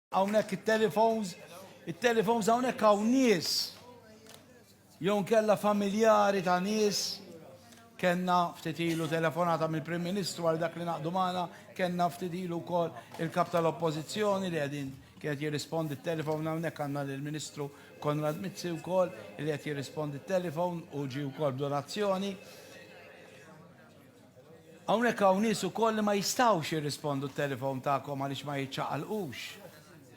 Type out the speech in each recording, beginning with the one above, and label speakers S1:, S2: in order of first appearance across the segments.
S1: Hawnhekk il-telefons hawnhekk hawn nies. Jew kella familjari ta' nies, kenna ftit ilu telefonata mill-Prim Ministru għal dak li naqdu magħna, kenna ftit ilu wkoll il-kap tal-Oppożizzjoni li qegħdin kienet jirrispondi t-telefon hawnhekk għandna lill-Ministru Konrad Mizzi wkoll li qed jirrispondi t-telefon u ġie wkoll donazzjoni. Hawnhekk hawn nies ukoll li ma jistgħux jirrispondu t-telefon tagħkom għaliex ma jiċċaqalqux.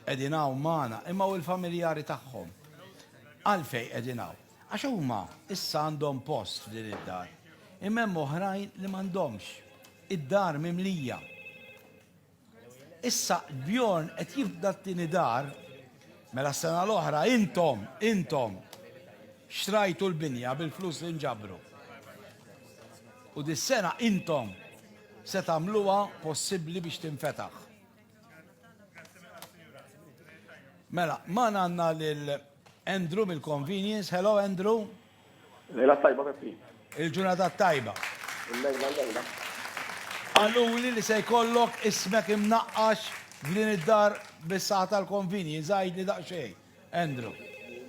S1: Qegħdin hawn magħna, imma u l-familjari tagħhom. Għalfejn qegħdin hawn. Għax huma issa għandhom post f'din id-dar. Imma hemm oħrajn li m'għandhomx. Id-dar mimlija. Issa Bjorn qed jibda t-tieni dar, mela s-sena l-oħra intom xtrajtu l-binja bil-flus li nġabru. U dis-sena intom se tagħmluha possibbli biex tinfetaħ. Mela, ma għandna lil Andrew mill-Convenience. Hello, Andrew.
S2: Lejla tajba, Peppi.
S1: Il-ġurnata tajba.
S2: Lejla.
S1: Għalluli li se jkollok ismek imnaqqax f'din id-dar bis-saħħa tal-Convenience, għajd li daqsxejn. Andrew.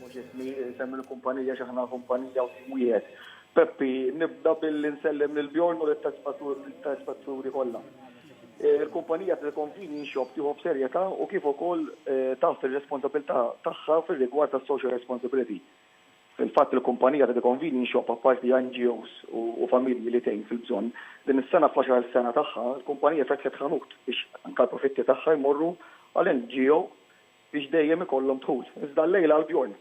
S2: Mhux ismi semmi l-kumpanija x'aħna kumpanija u wieħed. Peppi, nibda bil-insellem lil Bjorn u l-taspazzuri kollha. Il-kumpanija tal-Convenience Shop tieħu b'serjetà u kif ukoll taħt ir-responsabilità tagħha fir-rigward tas-social responsibility. Fil-fatt il-kumpanija tal-Convenience Shop apparti NGOs u familji li tgħin fil-bżonn, din is-sena fl-10 sena tagħha, il-kumpanija fetħet ħanut biex anke l-profitti tagħha jmorru għal NGO biex dejjem ikollhom dħul. Iżda llejla għall-Bjorn.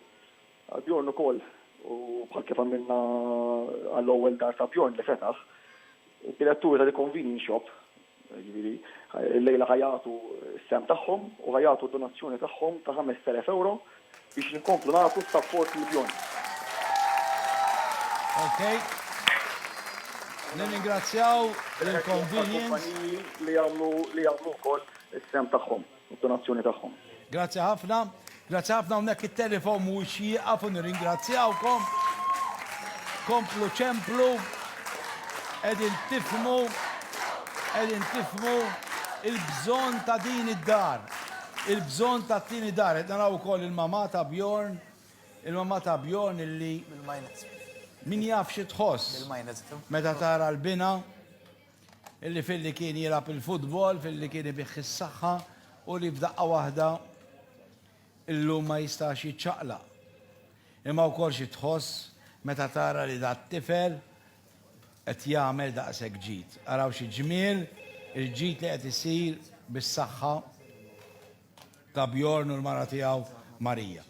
S2: Għall-Bjorn ukoll u bħal kif għamilna għall-ewwel dar ta' Bjorn li fetaħ, il-direttur tal-Convenience Shop l-lejla ħajatu s-sem tagħhom u ħajatu donazzjoni tagħhom ta' 5,000 euro biex nkomplu nagħtu support miljoni.
S1: Ok. Ningrazzjaw l-Convenience
S2: li jagħmlu wkoll is-sem tagħhom u donazzjoni tagħhom.
S1: Grazzi ħafna. Grazzi ħafna hawnhekk it-telefon mhuwiex jieqaf u nirringrazzjawkom. Komplu ċemplu qegħdin tifhmu il-bżonn ta' din id-dar. Il-bżonn ta' din id-dar. Qed naraw ukoll il-mamma ta' Bjorn, illi min jaf xi tħoss meta tara l-bina illi fil-li kien jilgħab il-futbol, fil-li kien ibiħ is-saħħa u li f'daqqa waħda illum ma jistax jiċċaqlaq. Imma wkoll xi tħoss meta tara li dat tifel qed jagħmel daqshekk ġid. Araw xi ġmiel, il-ġid li qed isir bis-saħħa ta' Bjorn u l-mara tiegħu Marija.